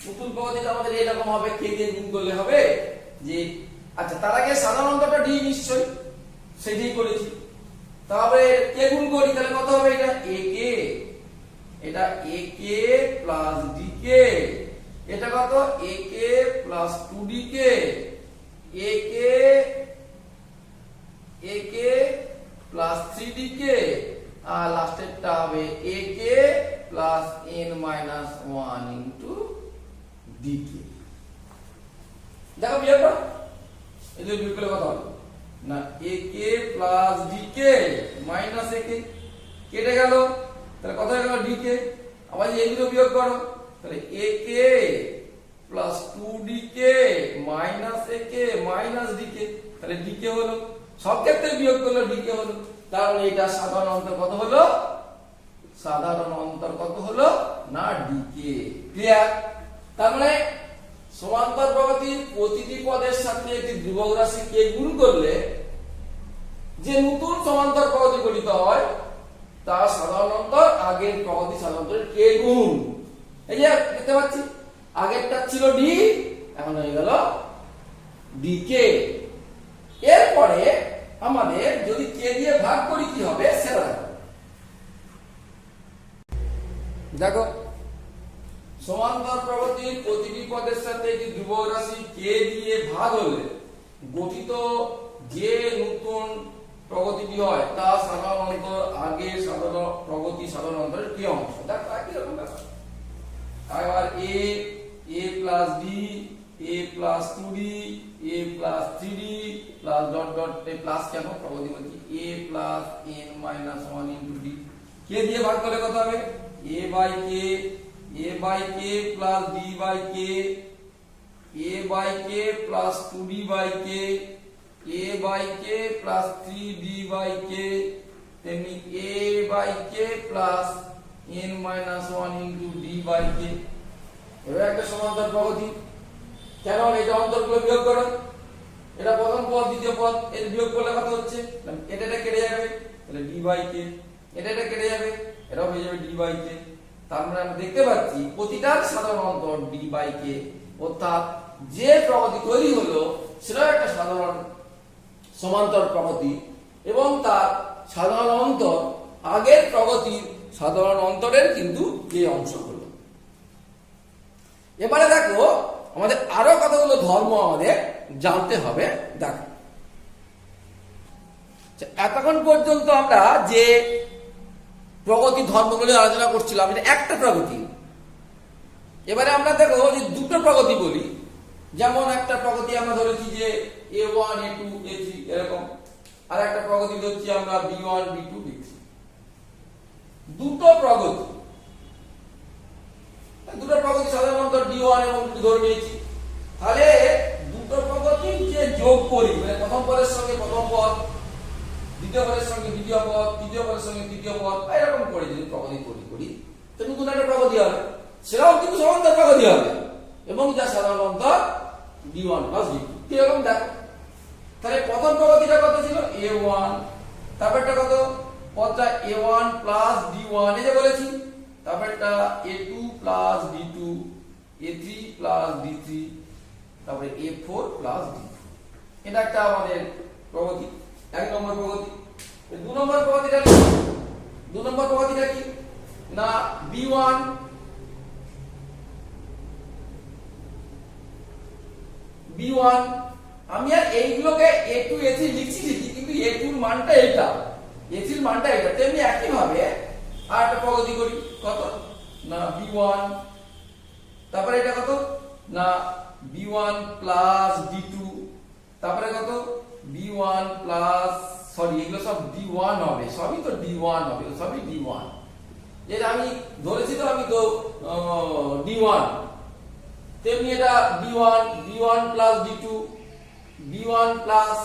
নতুন প্রগতিটা আমাদের এরকম হবে, কে দিয়ে গুণ করলে হবে যে, আচ্ছা তার আগে সাধারণ অন্তরটা d নিশ্চয়, সেটাই করেছি। তাহলে কে গুণ করি, তাহলে কত হবে এটা a কে, এটা a কে প্লাস d কে, এটা কত a k plus 2d K, a k plus 3d কে, আর লাস্টেরটা হবে a k plus n minus 1 into d কে। দেখো বিয়োগ করো, এই যে বিয়োগ করলে কত হবে না a k plus d K minus a কে কেটে গেল, তাহলে কত হয়ে গেল d কে। আবার এই দুটো বিয়োগ করো, তাহলে a k plus 2d K minus a K minus d কে, তাহলে d কে হলো। সব ক্ষেত্রে বিয়োগ করলে d কে হলো। তাহলে এটা সাধারণ অন্তর কত হলো, সাধারণ অন্তর কত হলো না d কে। ক্লিয়ার? তার মানে সমান্তর প্রগতির প্রতিটি পদের সাথে একটি ধ্রুবক রাশি কে গুণ করলে যে নতুন সমান্তর প্রগতি গঠিত হয় তা সাধারণ অন্তর আগের প্রগতি সাধারণ অন্তরের কে গুণ। এই যে দেখতে পাচ্ছি আগেরটা ছিল d, এখন হয়ে গেল d কে। এরপরে আমাদের যদি কে দিয়ে ভাগ করি কি হবে সেটা দেখো। দেখো সমান্তর প্রগতির প্রতিটি পদের সাথে একটি ধ্রুবক রাশি কে দিয়ে ভাগ হলে গঠিত যে নতুন প্রগতিটি হয় তা সাধারণ অন্তর আগে সাধারণ প্রগতি সাধারণ অন্তরের কে অংশ। দেখো একই রকম ব্যাপার। আবার a plus d, a plus 2d, a plus 3d plus dot dot plus কেন প্রগতি বলছি a plus n minus 1 into d। কে দিয়ে ভাগ করলে কত হবে a by k plus d by k, a by k plus 2d by k, a by k plus 3d by k, তেমনি a by k plus n minus 1 into d by k। এবার একটা সমান্তর প্রগতি। কেন এটা অন্তরগুলো বিয়োগ করো, এটা প্রথম পদ দ্বিতীয় পদ, এর বিয়োগ করলে কত হচ্ছে এটা কেটে যাবে, তাহলে d বাই k, এটা কেটে যাবে, এটাও হয়ে যাবে d বাই k। তার মানে আমরা দেখতে পাচ্ছি প্রতিটার সাধারণ অন্তর d বাই k, অর্থাৎ যে প্রগতি তৈরি হলো সেটা একটা সাধারণ সমান্তর প্রগতি এবং তার সাধারণ অন্তর আগের প্রগতির সাধারণ অন্তরের কিন্তু কে অংশ হলো। এবারে দেখো আমাদের আরো কতগুলো ধর্ম আমাদের জানতে হবে। দেখো এতক্ষণ পর্যন্ত আমরা যে প্রগতি ধর্মগুলো আলোচনা করছিলাম এটা একটা প্রগতি। এবারে আমরা দেখো যে দুটো প্রগতি বলি, যেমন একটা প্রগতি আমরা ধরেছি যে a1 a2 a3 এরকম, আর একটা প্রগতি ধরছি আমরা b1 b2 b3। দুটো প্রগতি সাধারণত d1 এবং d2 ধরে নিয়েছি। তাহলে দুটো প্রগতি যে যোগ করি মানে প্রথম পদের সঙ্গে প্রথম পদ, দ্বিতীয় পদের সঙ্গে দ্বিতীয় পদ, তৃতীয় পদের সঙ্গে তৃতীয় পদ, এরকম করে যদি প্রগতি করি তো নতুন একটা প্রগতি হবে, সেটাও কিন্তু সমান্তর প্রগতি হবে এবং যা সাধারণ অন্তর d1 প্লাস d2। কিরকম দেখো, তাহলে প্রথম প্রগতিটা কত ছিল a1, তারপরটা কত পদটা a1 প্লাস d1 এই যে বলেছি, তারপরটা a2 plus d2, a3 plus d3, তারপরে a4 প্লাস d4। এটা একটা আমাদের প্রগতি, এক নম্বর প্রগতি। দুই নম্বর প্রগতিটা কি না b1 আমি আর এইগুলোকে a2 a3 লিখছি কিন্তু a2 এর মানটা এটা, a3 এর মানটা এটা, তেমনি একই ভাবে আর একটা প্রগতি করি, কত না b1, তারপরে এটা কত না b1 প্লাস d2, তারপরে কত b1 প্লাস, সরি এগুলো সব d1 হবে, সবই তো d1 হবে, সবই d1, এটা আমি ধরেছি তো, আমি তো d1, তেমনি এটা b1 plus d2, b1 plus,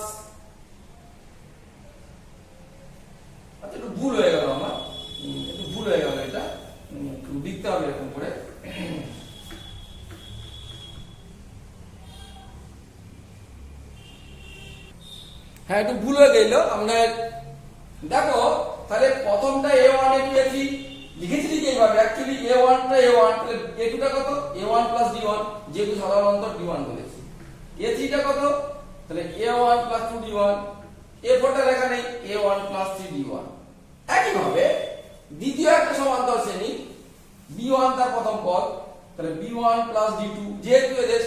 আচ্ছা একটু ভুল হয়ে গেল আমার, একটু ভুল হয়ে গেল, এটা একটু লিখতে হবে এরকম করে, হ্যাঁ একটু ভুল হয়ে গেল আমাদের। দেখো তাহলে প্রথমটা a1 a2 a3 লিখেছি ঠিক এইভাবে, অ্যাকচুয়ালি a1 টা a1, তাহলে a2 টা কত a1 প্লাস d1, যেহেতু সাধারণ অন্তর d1 বলেছি, a3 টা কত তাহলে a1 প্লাস 2d1, a4 টা লেখা নেই a1 প্লাস 3d1। একই ভাবে দ্বিতীয় একটা সমান্তর শ্রেণী b1 তার প্রথম পদ, তাহলে b1 প্লাস d2, যেহেতু এদের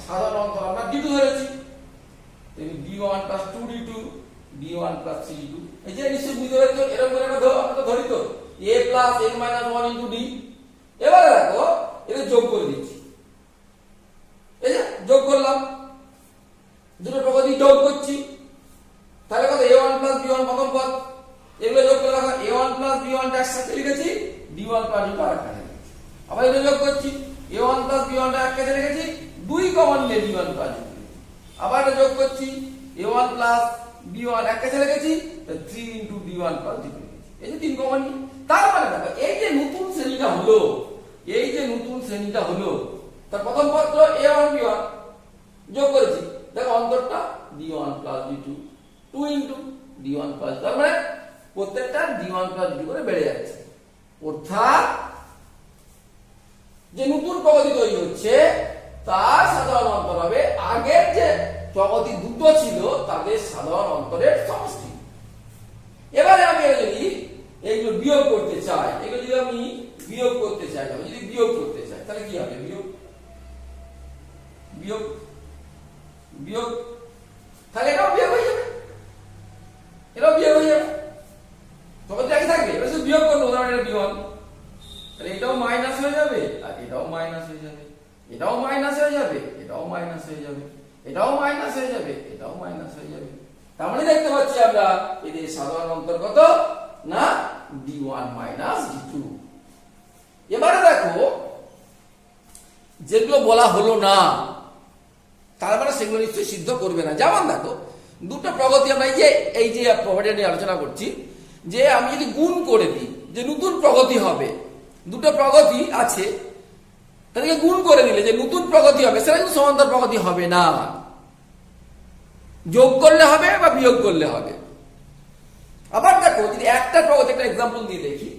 সাধারণ অন্তর আমরা d2 ধরেছি, তাহলে b1 plus 2d2, b1 plus 3d2, এই যে নিশ্চয়ই বুঝতে পেরেছো, এরকম করে আমরা ধরি তো a plus n minus 1 into d। এবারে দেখো এটা যোগ করে দিচ্ছি, এই যে যোগ করলাম, দুটো প্রগতি যোগ করছি, তাহলে কত a1 প্লাস b1 প্রথম পদ, এগুলো যোগ করে দেখো a1 প্লাস b1 টা একসাথে লিখেছি, d1 প্লাস d2 আরেকটা লিখেছি, আবার এটা যোগ করছি a1 প্লাস b1 টা একসাথে লিখেছি, 2 কমন নিয়ে d1 প্লাস d2, আবার এটা যোগ করছি a1 প্লাস b1 একসাথে লিখেছি, 3 ইনটু d1 প্লাস d2, এই যে 3 কমন নিয়ে। তার মানে দেখো এই যে নতুন শ্রেণীটা হলো, এই যে নতুন শ্রেণীটা হলো, তার প্রথম পদ a1 b1 যোগ করেছি, দেখো অন্তরটা d1 plus d2, 2 into d1 plus, তার মানে প্রত্যেকটা d1 প্লাস d2 করে বেড়ে যাচ্ছে, অর্থাৎ যে নতুন প্রগতি তৈরি হচ্ছে তার সাধারণ অন্তর হবে আগের যে প্রগতি দুটো ছিল তাদের সাধারণ অন্তরের সমষ্টি। এবারে আমি যদি এগুলো বিয়োগ করতে চাই, এগুলো যদি আমি বিয়োগ করতে চাই, যদি বিয়োগ করতে চাই তাহলে কি হবে, বিয়োগ বিয়োগ বিয়োগ, তাহলে এটাও বিয়োগ হয়ে যাবে, এটাও বিয়োগ হয়ে যাবে, তখন একই থাকবে, এবার শুধু বিয়োগ করবো, ধরুন এটা b1, তাহলে এটাও মাইনাস হয়ে যাবে, আর এটাও মাইনাস হয়ে যাবে, এটাও মাইনাস হয়ে যাবে, এটাও মাইনাস হয়ে যাবে, এটাও মাইনাস হয়ে যাবে, এটাও মাইনাস হয়ে যাবে। তার মানে দেখতে পাচ্ছি আমরা এদের সাধারণ অন্তর কত না d1 মাইনাস d2। এবারে দেখো যেগুলো বলা হলো না তার মানে সেগুলো নিশ্চয়ই সিদ্ধ করবে না। যেমন দেখো দুটো প্রগতি আমরা এই যে প্রপার্টি নিয়ে আলোচনা করছি, যে আমি যদি গুণ করে দিই যে নতুন প্রগতি হবে, দুটো প্রগতি আছে তাদেরকে গুণ করে দিলে যে নতুন প্রগতি হবে, সেটা কিন্তু সমান্তর প্রগতি হবে না, যোগ করলে হবে বা বিয়োগ করলে হবে। আবার দেখো যদি একটা প্রগতি, একটা এক্সাম্পল দিয়ে দেখি,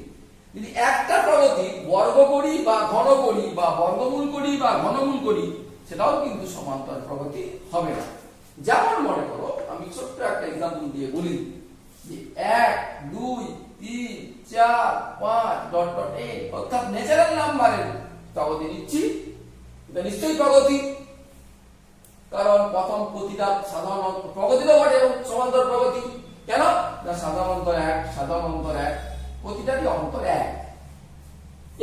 যদি একটা প্রগতি বর্গ করি বা ঘন করি বা বর্গমূল করি বা ঘনমূল করি, সেটাও কিন্তু সমান্তর প্রগতি হবে না। যেমন মনে করো আমি ছোট্ট একটা এক্সাম্পল দিয়ে বলি যে 1 2 3 4 5 ডট ডট এ, অর্থাৎ ন্যাচারাল নাম্বারের প্রগতি নিচ্ছি, এটা নিশ্চয়ই প্রগতি, কারণ প্রথম প্রতিটা সাধারণ প্রগতি তো বটে এবং সমান্তর প্রগতি। কেন না সাধারণ অন্তর 1, সাধারণ অন্তর 1, প্রতিটারই অন্তর 1।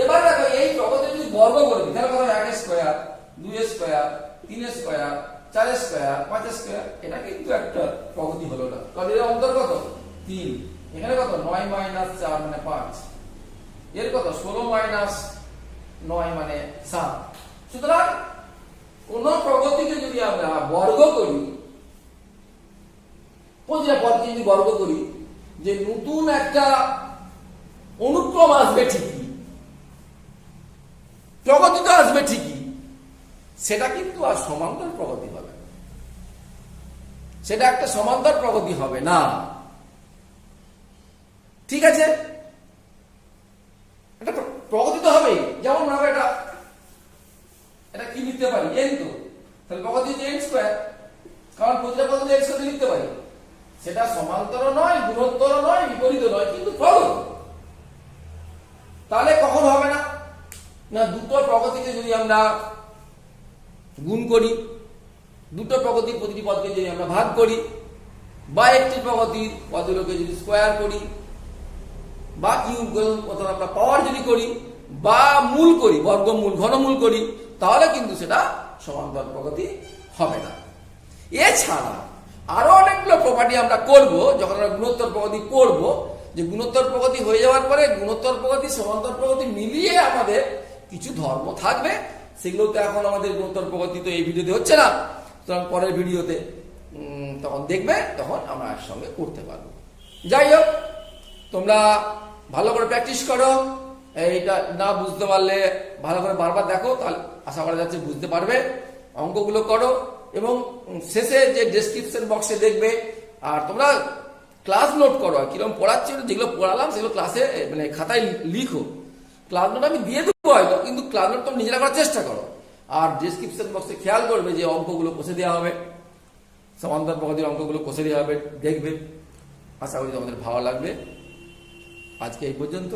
এবার দেখো এই প্রগতি যদি বর্গ করে দিই তাহলে কত, 1 square 2 square 3 square 4 square 5 square, এটা কিন্তু একটা প্রগতি হলো না, কারণ এর অন্তর কত 3, এখানে কত 9 মাইনাস 4 মানে 5, এর কত 16 মাইনাস 9 মানে 7। সুতরাং কোন প্রগতিকে যদি আমরা বর্গ করি, প্রতিটা পদকে যদি বর্গ করি, যে নতুন একটা অনুক্রম আসবে ঠিকই, প্রগতি তো আসবে ঠিকই, সেটা কিন্তু আর সমান্তর প্রগতি হবে না, সেটা একটা সমান্তর প্রগতি হবে না। ঠিক আছে, এটা প্রগতি তো হবেই। যেমন হবে এটা কি লিখতে পারি n, তো তাহলে প্রগতি হচ্ছে n স্কয়ার, কারণ প্রতিটা পদকে x সাথে লিখতে পারি, সেটা সমান্তর নয়, গুণোত্তর নয়, বিপরীত নয়, কিন্তু প্রগতি। তাহলে কখন হবে না, না দুটো প্রগতিকে যদি আমরা গুণ করি, দুটো প্রগতির প্রতিটি পদকে যদি আমরা ভাগ করি, বা একটি প্রগতির পদগুলোকে যদি স্কোয়ার করি বা কিউব অথবা আমরা পাওয়ার যদি করি বা মূল করি, বর্গমূল ঘনমূল করি, তাহলে কিন্তু সেটা সমান্তরাল প্রগতি হবে না। এছাড়া আরো অনেকগুলো প্রপার্টি আমরা করব যখন আমরা গুণোত্তর প্রগতি পড়বো, যে গুণোত্তর প্রগতি হয়ে যাওয়ার পরে গুণোত্তর প্রগতি সমান্তরাল প্রগতি মিলিয়ে আমাদের কিছু ধর্ম থাকবে। সেগুলো তো এখন আমাদের গুণোত্তর প্রগতি তো এই ভিডিওতে হচ্ছে না, সুতরাং পরের ভিডিওতে তখন দেখবে, তখন আমরা একসঙ্গে করতে পারবো। যাই হোক, তোমরা ভালো করে প্র্যাকটিস করো। এইটা না বুঝতে পারলে ভালো করে বারবার দেখো, তাহলে আশা করা যাচ্ছে বুঝতে পারবে। অঙ্কগুলো করো এবং শেষে যে ডেসক্রিপশন বক্সে দেখবে। আর তোমরা ক্লাস নোট করো, কিরকম পড়াচ্ছি, যেগুলো পড়ালাম সেগুলো ক্লাসে মানে খাতায় লিখো। ক্লাস নোট আমি দিয়ে দেবো হয়তো, কিন্তু ক্লাস নোট তোমরা নিজেরা করার চেষ্টা করো। আর ডেসক্রিপশন বক্সে খেয়াল করবে যে অঙ্কগুলো কষে দেওয়া হবে, সমান্তরাল প্রগতির অঙ্কগুলো কষে দেওয়া হবে, দেখবে। আশা করি তোমাদের ভালো লাগবে। আজকে এই পর্যন্ত।